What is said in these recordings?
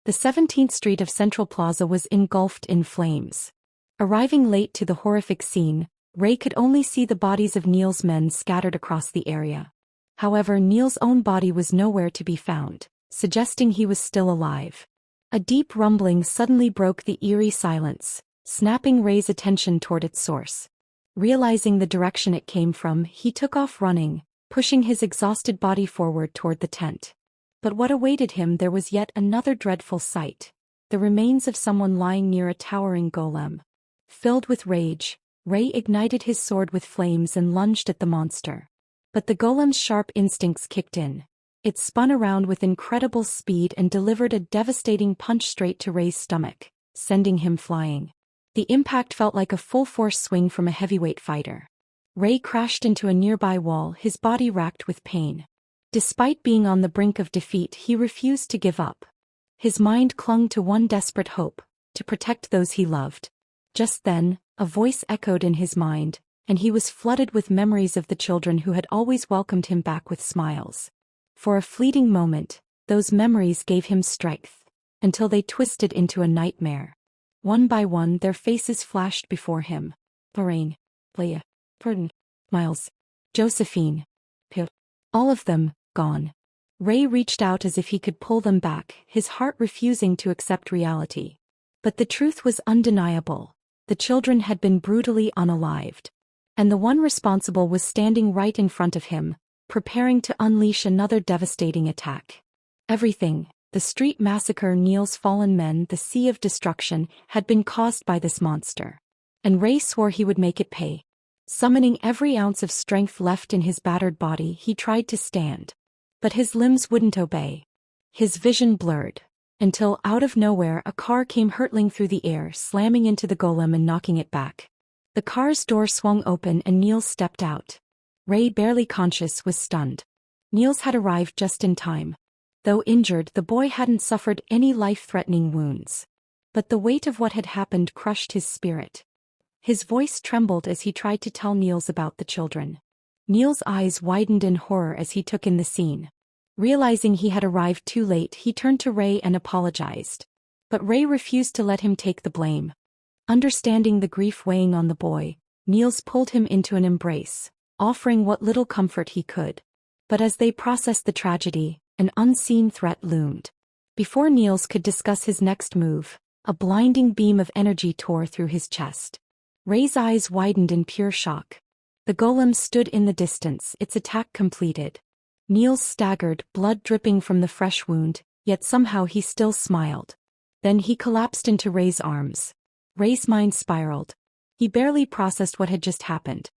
The 17th Street of Central Plaza was engulfed in flames. Arriving late to the horrific scene, Ray could only see the bodies of Neil's men scattered across the area. However, Neil's own body was nowhere to be found, suggesting he was still alive. A deep rumbling suddenly broke the eerie silence, snapping Ray's attention toward its source. Realizing the direction it came from, he took off running, pushing his exhausted body forward toward the tent. But what awaited him there was yet another dreadful sight: the remains of someone lying near a towering golem. Filled with rage, Ray ignited his sword with flames and lunged at the monster. But the golem's sharp instincts kicked in. It spun around with incredible speed and delivered a devastating punch straight to Ray's stomach, sending him flying. The impact felt like a full-force swing from a heavyweight fighter. Ray crashed into a nearby wall, his body racked with pain. Despite being on the brink of defeat, he refused to give up. His mind clung to one desperate hope: to protect those he loved. Just then, a voice echoed in his mind, and he was flooded with memories of the children who had always welcomed him back with smiles. For a fleeting moment, those memories gave him strength, until they twisted into a nightmare. One by one, their faces flashed before him. Lorraine, Leah, Pardon, Miles, Josephine, Pip. All of them, gone. Ray reached out as if he could pull them back, his heart refusing to accept reality. But the truth was undeniable. The children had been brutally unalived. And the one responsible was standing right in front of him, preparing to unleash another devastating attack. Everything, the street massacre, Neil's fallen men, the sea of destruction, had been caused by this monster. And Ray swore he would make it pay. Summoning every ounce of strength left in his battered body, he tried to stand. But his limbs wouldn't obey. His vision blurred. Until, out of nowhere, a car came hurtling through the air, slamming into the golem and knocking it back. The car's door swung open and Niels stepped out. Ray, barely conscious, was stunned. Niels had arrived just in time. Though injured, the boy hadn't suffered any life-threatening wounds. But the weight of what had happened crushed his spirit. His voice trembled as he tried to tell Niels about the children. Niels' eyes widened in horror as he took in the scene. Realizing he had arrived too late, he turned to Ray and apologized. But Ray refused to let him take the blame. Understanding the grief weighing on the boy, Niels pulled him into an embrace, offering what little comfort he could. But as they processed the tragedy, an unseen threat loomed. Before Niels could discuss his next move, a blinding beam of energy tore through his chest. Ray's eyes widened in pure shock. The golem stood in the distance, its attack completed. Niels staggered, blood dripping from the fresh wound, yet somehow he still smiled. Then he collapsed into Ray's arms. Ray's mind spiraled. He barely processed what had just happened.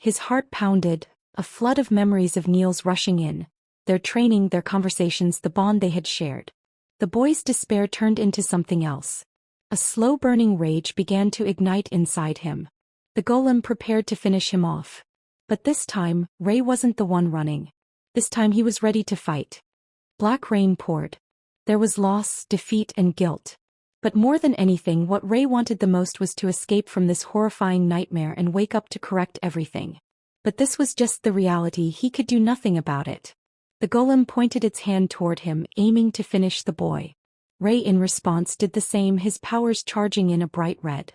His heart pounded, a flood of memories of Niels rushing in. Their training, their conversations, the bond they had shared. The boy's despair turned into something else. A slow-burning rage began to ignite inside him. The golem prepared to finish him off. But this time, Ray wasn't the one running. This time he was ready to fight. Black rain poured. There was loss, defeat, and guilt. But more than anything, what Ray wanted the most was to escape from this horrifying nightmare and wake up to correct everything. But this was just the reality, he could do nothing about it. The golem pointed its hand toward him, aiming to finish the boy. Ray in response did the same, his powers charging in a bright red.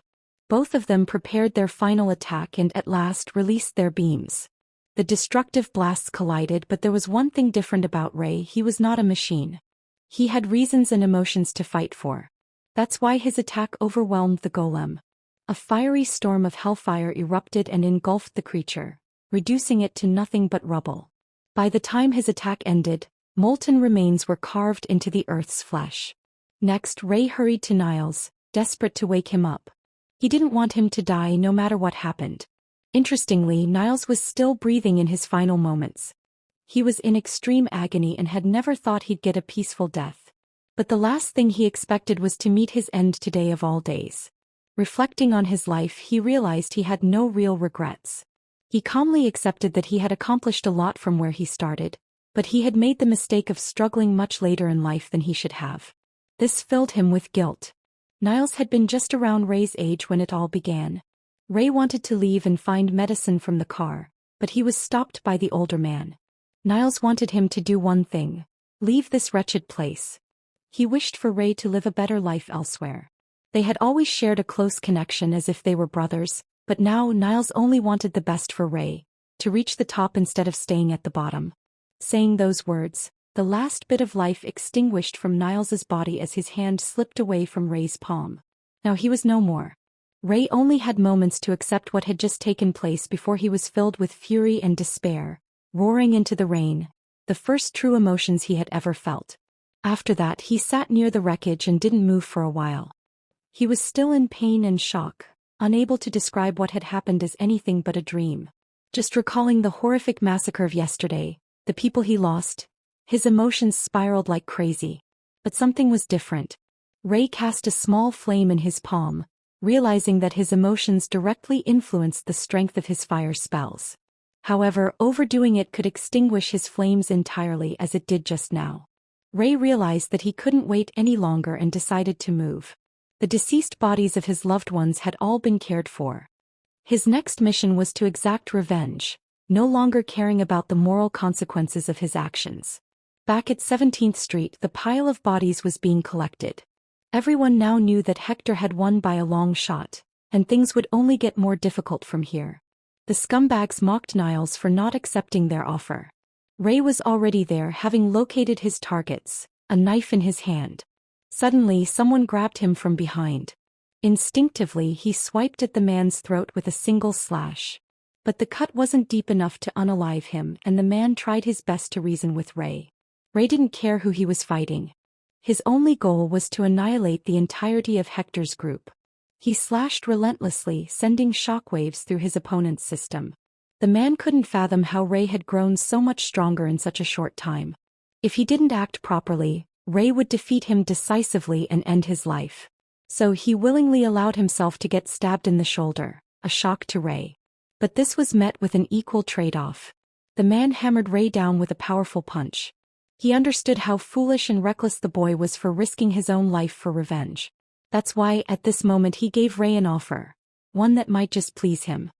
Both of them prepared their final attack and at last released their beams. The destructive blasts collided, but there was one thing different about Ray: he was not a machine. He had reasons and emotions to fight for. That's why his attack overwhelmed the golem. A fiery storm of hellfire erupted and engulfed the creature, reducing it to nothing but rubble. By the time his attack ended, molten remains were carved into the earth's flesh. Next, Ray hurried to Niles, desperate to wake him up. He didn't want him to die no matter what happened. Interestingly, Niles was still breathing in his final moments. He was in extreme agony and had never thought he'd get a peaceful death. But the last thing he expected was to meet his end today of all days. Reflecting on his life, he realized he had no real regrets. He calmly accepted that he had accomplished a lot from where he started, but he had made the mistake of struggling much later in life than he should have. This filled him with guilt. Niles had been just around Ray's age when it all began. Ray wanted to leave and find medicine from the car, but he was stopped by the older man. Niles wanted him to do one thing: leave this wretched place. He wished for Ray to live a better life elsewhere. They had always shared a close connection as if they were brothers, but now Niles only wanted the best for Ray, to reach the top instead of staying at the bottom. Saying those words, the last bit of life extinguished from Niles's body as his hand slipped away from Ray's palm. Now he was no more. Ray only had moments to accept what had just taken place before he was filled with fury and despair, roaring into the rain, the first true emotions he had ever felt. After that he sat near the wreckage and didn't move for a while. He was still in pain and shock, unable to describe what had happened as anything but a dream. Just recalling the horrific massacre of yesterday, the people he lost, his emotions spiraled like crazy. But something was different. Ray cast a small flame in his palm, realizing that his emotions directly influenced the strength of his fire spells. However, overdoing it could extinguish his flames entirely as it did just now. Ray realized that he couldn't wait any longer and decided to move. The deceased bodies of his loved ones had all been cared for. His next mission was to exact revenge, no longer caring about the moral consequences of his actions. Back at 17th Street, the pile of bodies was being collected. Everyone now knew that Hector had won by a long shot, and things would only get more difficult from here. The scumbags mocked Niles for not accepting their offer. Ray was already there, having located his targets, a knife in his hand. Suddenly someone grabbed him from behind. Instinctively he swiped at the man's throat with a single slash. But the cut wasn't deep enough to unalive him, and the man tried his best to reason with Ray. Ray didn't care who he was fighting. His only goal was to annihilate the entirety of Hector's group. He slashed relentlessly, sending shockwaves through his opponent's system. The man couldn't fathom how Ray had grown so much stronger in such a short time. If he didn't act properly, Ray would defeat him decisively and end his life. So he willingly allowed himself to get stabbed in the shoulder, a shock to Ray. But this was met with an equal trade-off. The man hammered Ray down with a powerful punch. He understood how foolish and reckless the boy was for risking his own life for revenge. That's why, at this moment, he gave Ray an offer. One that might just please him.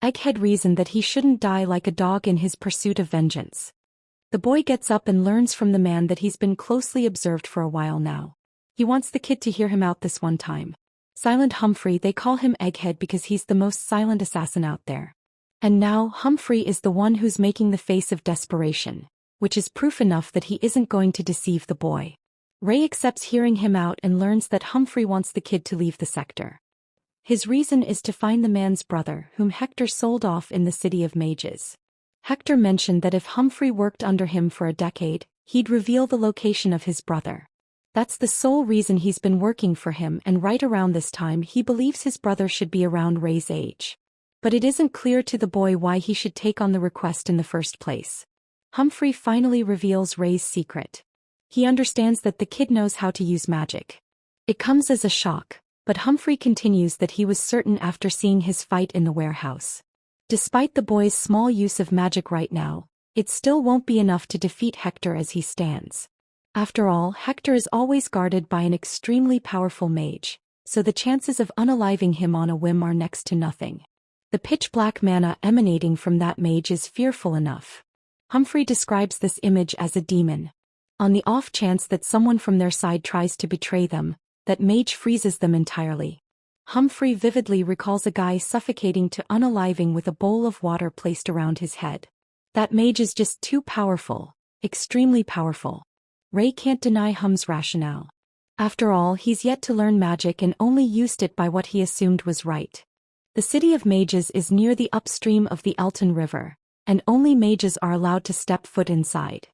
Egghead reasoned that he shouldn't die like a dog in his pursuit of vengeance. The boy gets up and learns from the man that he's been closely observed for a while now. He wants the kid to hear him out this one time. Silent Humphrey, they call him Egghead because he's the most silent assassin out there. And now Humphrey is the one who's making the face of desperation, which is proof enough that he isn't going to deceive the boy. Ray accepts hearing him out and learns that Humphrey wants the kid to leave the sector. His reason is to find the man's brother whom Hector sold off in the City of Mages. Hector mentioned that if Humphrey worked under him for a decade, he'd reveal the location of his brother. That's the sole reason he's been working for him, and right around this time he believes his brother should be around Ray's age. But it isn't clear to the boy why he should take on the request in the first place. Humphrey finally reveals Ray's secret. He understands that the kid knows how to use magic. It comes as a shock. But Humphrey continues that he was certain after seeing his fight in the warehouse. Despite the boy's small use of magic right now, it still won't be enough to defeat Hector as he stands. After all, Hector is always guarded by an extremely powerful mage, so the chances of unaliving him on a whim are next to nothing. The pitch-black mana emanating from that mage is fearful enough. Humphrey describes this image as a demon. On the off chance that someone from their side tries to betray them, that mage freezes them entirely. Humphrey vividly recalls a guy suffocating to unaliving with a bowl of water placed around his head. That mage is just too powerful, extremely powerful. Ray can't deny Hum's rationale. After all, he's yet to learn magic and only used it by what he assumed was right. The City of Mages is near the upstream of the Elton River, and only mages are allowed to step foot inside.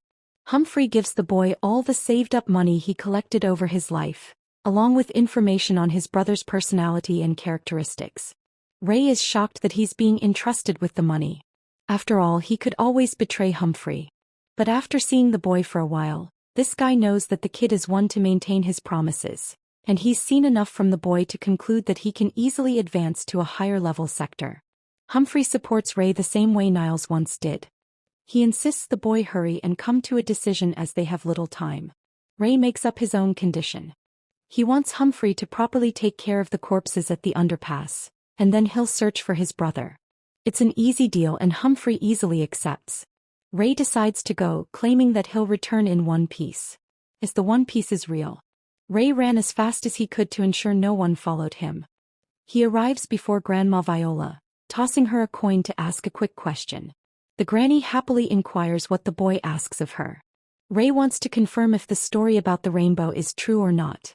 Humphrey gives the boy all the saved-up money he collected over his life, along with information on his brother's personality and characteristics. Ray is shocked that he's being entrusted with the money. After all, he could always betray Humphrey. But after seeing the boy for a while, this guy knows that the kid is one to maintain his promises, and he's seen enough from the boy to conclude that he can easily advance to a higher-level sector. Humphrey supports Ray the same way Niles once did. He insists the boy hurry and come to a decision as they have little time. Ray makes up his own condition. He wants Humphrey to properly take care of the corpses at the underpass, and then he'll search for his brother. It's an easy deal and Humphrey easily accepts. Ray decides to go, claiming that he'll return in one piece. As the one piece is real. Ray ran as fast as he could to ensure no one followed him. He arrives before Grandma Viola, tossing her a coin to ask a quick question. The granny happily inquires what the boy asks of her. Ray wants to confirm if the story about the rainbow is true or not.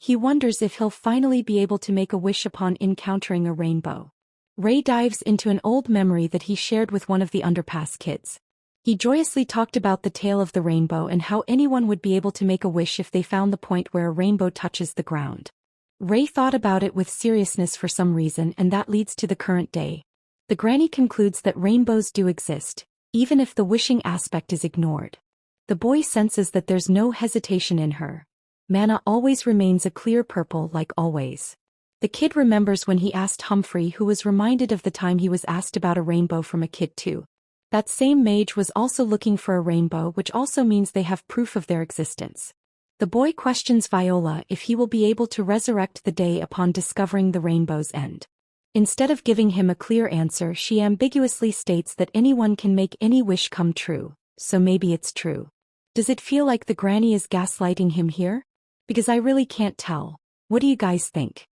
He wonders if he'll finally be able to make a wish upon encountering a rainbow. Ray dives into an old memory that he shared with one of the underpass kids. He joyously talked about the tale of the rainbow and how anyone would be able to make a wish if they found the point where a rainbow touches the ground. Ray thought about it with seriousness for some reason, and that leads to the current day. The granny concludes that rainbows do exist, even if the wishing aspect is ignored. The boy senses that there's no hesitation in her. Mana always remains a clear purple like always. The kid remembers when he asked Humphrey, who was reminded of the time he was asked about a rainbow from a kid too. That same mage was also looking for a rainbow, which also means they have proof of their existence. The boy questions Viola if he will be able to resurrect the day upon discovering the rainbow's end. Instead of giving him a clear answer, she ambiguously states that anyone can make any wish come true, so maybe it's true. Does it feel like the granny is gaslighting him here? Because I really can't tell. What do you guys think?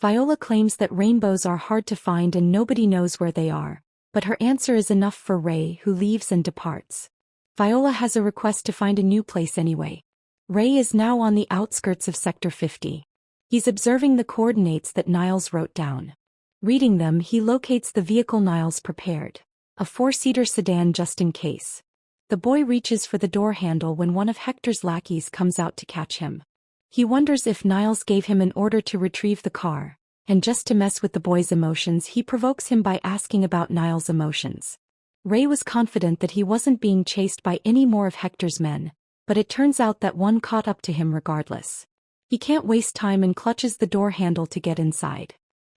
Viola claims that rainbows are hard to find and nobody knows where they are, but her answer is enough for Ray, who leaves and departs. Viola has a request to find a new place anyway. Ray is now on the outskirts of Sector 50. He's observing the coordinates that Niles wrote down. Reading them, he locates the vehicle Niles prepared, a 4-seater sedan just in case. The boy reaches for the door handle when one of Hector's lackeys comes out to catch him. He wonders if Niles gave him an order to retrieve the car, and just to mess with the boy's emotions, he provokes him by asking about Niles' emotions. Ray was confident that he wasn't being chased by any more of Hector's men, but it turns out that one caught up to him regardless. He can't waste time and clutches the door handle to get inside.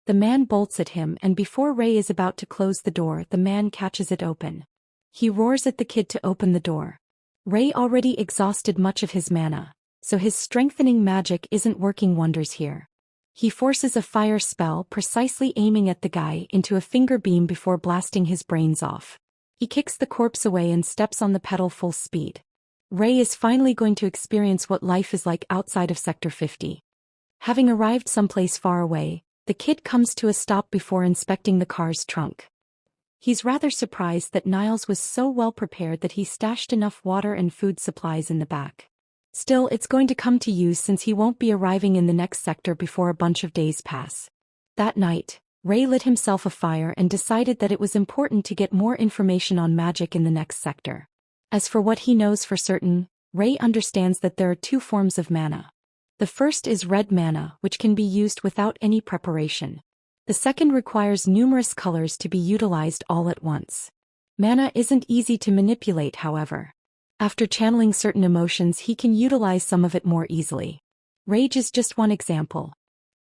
The man bolts at him, and before Ray is about to close the door, the man catches it open. He roars at the kid to open the door. Ray already exhausted much of his mana, so his strengthening magic isn't working wonders here. He forces a fire spell, precisely aiming at the guy, into a finger beam before blasting his brains off. He kicks the corpse away and steps on the pedal full speed. Ray is finally going to experience what life is like outside of Sector 50. Having arrived someplace far away, the kid comes to a stop before inspecting the car's trunk. He's rather surprised that Niles was so well prepared that he stashed enough water and food supplies in the back. Still, it's going to come to use since he won't be arriving in the next sector before a bunch of days pass. That night, Ray lit himself a fire and decided that it was important to get more information on magic in the next sector. As for what he knows for certain, Ray understands that there are 2 forms of mana. The first is red mana, which can be used without any preparation. The second requires numerous colors to be utilized all at once. Mana isn't easy to manipulate, however. After channeling certain emotions, he can utilize some of it more easily. Rage is just one example.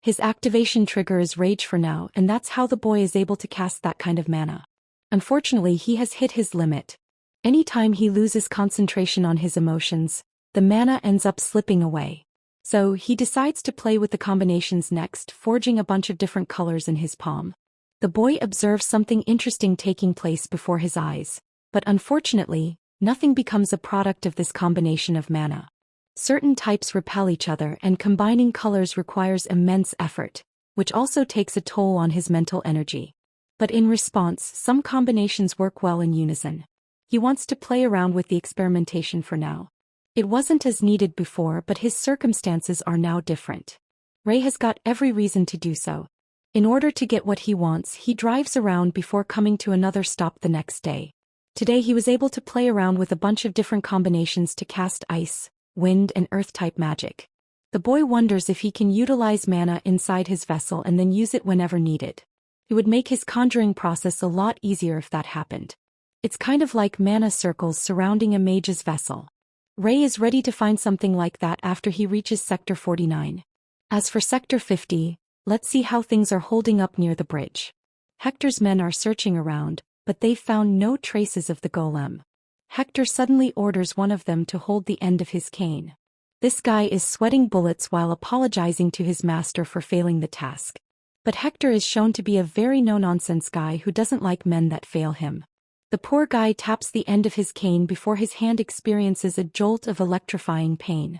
His activation trigger is Rage for now, and that's how the boy is able to cast that kind of mana. Unfortunately, he has hit his limit. Anytime he loses concentration on his emotions, the mana ends up slipping away. So, he decides to play with the combinations next, forging a bunch of different colors in his palm. The boy observes something interesting taking place before his eyes, but unfortunately, nothing becomes a product of this combination of mana. Certain types repel each other, and combining colors requires immense effort, which also takes a toll on his mental energy. But in response, some combinations work well in unison. He wants to play around with the experimentation for now. It wasn't as needed before, but his circumstances are now different. Ray has got every reason to do so. In order to get what he wants, he drives around before coming to another stop the next day. Today he was able to play around with a bunch of different combinations to cast ice, wind and earth-type magic. The boy wonders if he can utilize mana inside his vessel and then use it whenever needed. It would make his conjuring process a lot easier if that happened. It's kind of like mana circles surrounding a mage's vessel. Ray is ready to find something like that after he reaches Sector 49. As for Sector 50, let's see how things are holding up near the bridge. Hector's men are searching around, but they found no traces of the golem. Hector suddenly orders one of them to hold the end of his cane. This guy is sweating bullets while apologizing to his master for failing the task. But Hector is shown to be a very no-nonsense guy who doesn't like men that fail him. The poor guy taps the end of his cane before his hand experiences a jolt of electrifying pain.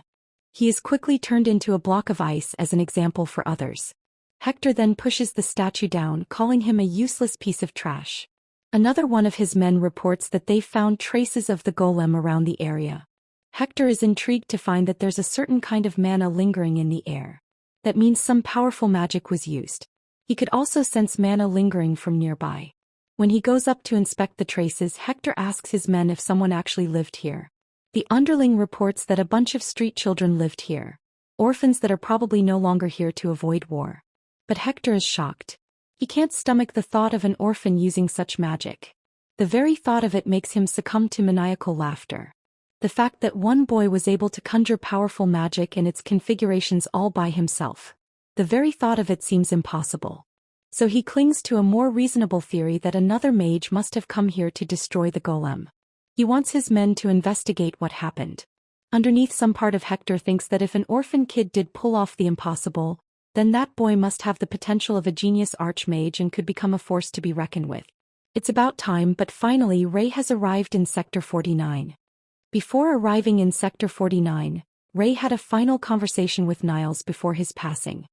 He is quickly turned into a block of ice as an example for others. Hector then pushes the statue down, calling him a useless piece of trash. Another one of his men reports that they found traces of the golem around the area. Hector is intrigued to find that there's a certain kind of mana lingering in the air. That means some powerful magic was used. He could also sense mana lingering from nearby. When he goes up to inspect the traces, Hector asks his men if someone actually lived here. The underling reports that a bunch of street children lived here. Orphans that are probably no longer here to avoid war. But Hector is shocked. He can't stomach the thought of an orphan using such magic. The very thought of it makes him succumb to maniacal laughter. The fact that one boy was able to conjure powerful magic and its configurations all by himself. The very thought of it seems impossible. So he clings to a more reasonable theory that another mage must have come here to destroy the golem. He wants his men to investigate what happened. Underneath, some part of Hector thinks that if an orphan kid did pull off the impossible, then that boy must have the potential of a genius archmage and could become a force to be reckoned with. It's about time, but finally Ray has arrived in Sector 49. Before arriving in Sector 49, Ray had a final conversation with Niles before his passing.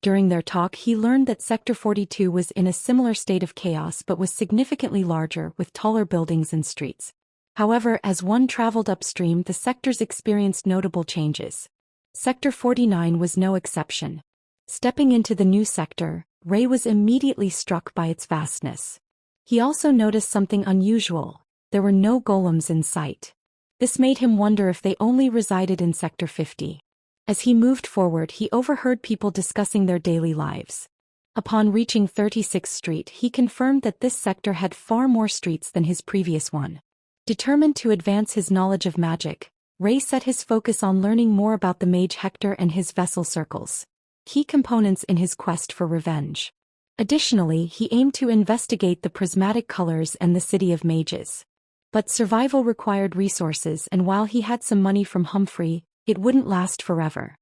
During their talk, he learned that Sector 42 was in a similar state of chaos but was significantly larger, with taller buildings and streets. However, as one traveled upstream, the sectors experienced notable changes. Sector 49 was no exception. Stepping into the new sector, Ray was immediately struck by its vastness. He also noticed something unusual. There were no golems in sight. This made him wonder if they only resided in Sector 50. As he moved forward, he overheard people discussing their daily lives. Upon reaching 36th Street, he confirmed that this sector had far more streets than his previous one. Determined to advance his knowledge of magic, Ray set his focus on learning more about the mage Hector and his vessel circles, key components in his quest for revenge. Additionally, he aimed to investigate the prismatic colors and the city of mages. But survival required resources, and while he had some money from Humphrey, it wouldn't last forever.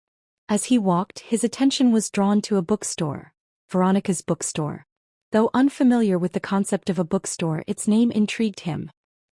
As he walked, his attention was drawn to a bookstore, Veronica's bookstore. Though unfamiliar with the concept of a bookstore, its name intrigued him.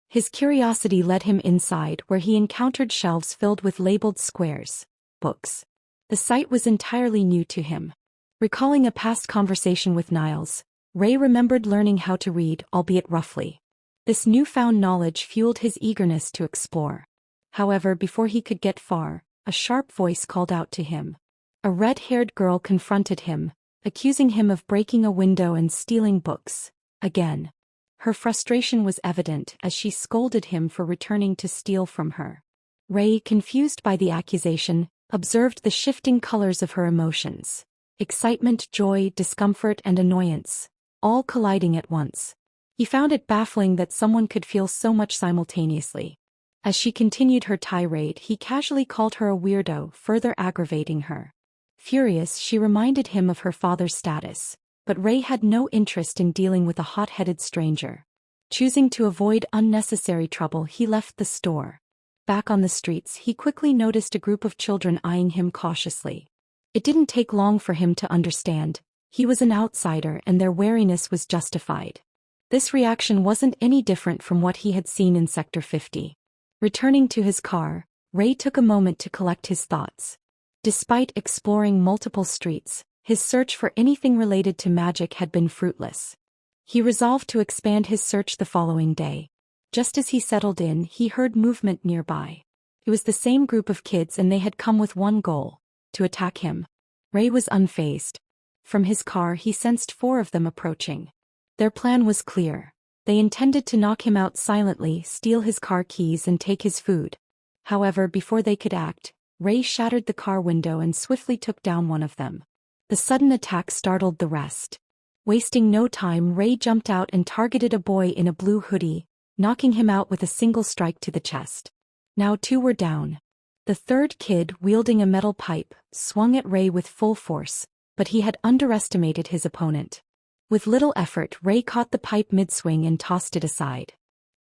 His curiosity led him inside, where he encountered shelves filled with labeled squares, books. The sight was entirely new to him. Recalling a past conversation with Niles, Ray remembered learning how to read, albeit roughly. This newfound knowledge fueled his eagerness to explore. However, before he could get far, a sharp voice called out to him. A red-haired girl confronted him, accusing him of breaking a window and stealing books. Again. Her frustration was evident as she scolded him for returning to steal from her. Ray, confused by the accusation, observed the shifting colors of her emotions. Excitement, joy, discomfort, and annoyance, all colliding at once. He found it baffling that someone could feel so much simultaneously. As she continued her tirade, he casually called her a weirdo, further aggravating her. Furious, she reminded him of her father's status. But Ray had no interest in dealing with a hot-headed stranger. Choosing to avoid unnecessary trouble, he left the store. Back on the streets, he quickly noticed a group of children eyeing him cautiously. It didn't take long for him to understand. He was an outsider and their wariness was justified. This reaction wasn't any different from what he had seen in Sector 50. Returning to his car, Ray took a moment to collect his thoughts. Despite exploring multiple streets, his search for anything related to magic had been fruitless. He resolved to expand his search the following day. Just as he settled in, he heard movement nearby. It was the same group of kids and they had come with one goal: to attack him. Ray was unfazed. From his car he sensed 4 of them approaching. Their plan was clear. They intended to knock him out silently, steal his car keys and take his food. However, before they could act, Ray shattered the car window and swiftly took down one of them. The sudden attack startled the rest. Wasting no time, Ray jumped out and targeted a boy in a blue hoodie, knocking him out with a single strike to the chest. Now 2 were down. The third kid, wielding a metal pipe, swung at Ray with full force, but he had underestimated his opponent. With little effort, Ray caught the pipe mid-swing and tossed it aside.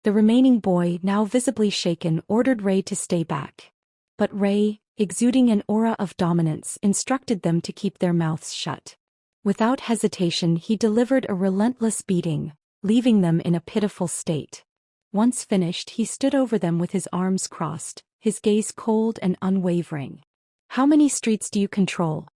The remaining boy, now visibly shaken, ordered Ray to stay back. But Ray, exuding an aura of dominance, instructed them to keep their mouths shut. Without hesitation, he delivered a relentless beating, leaving them in a pitiful state. Once finished, he stood over them with his arms crossed, his gaze cold and unwavering. How many streets do you control?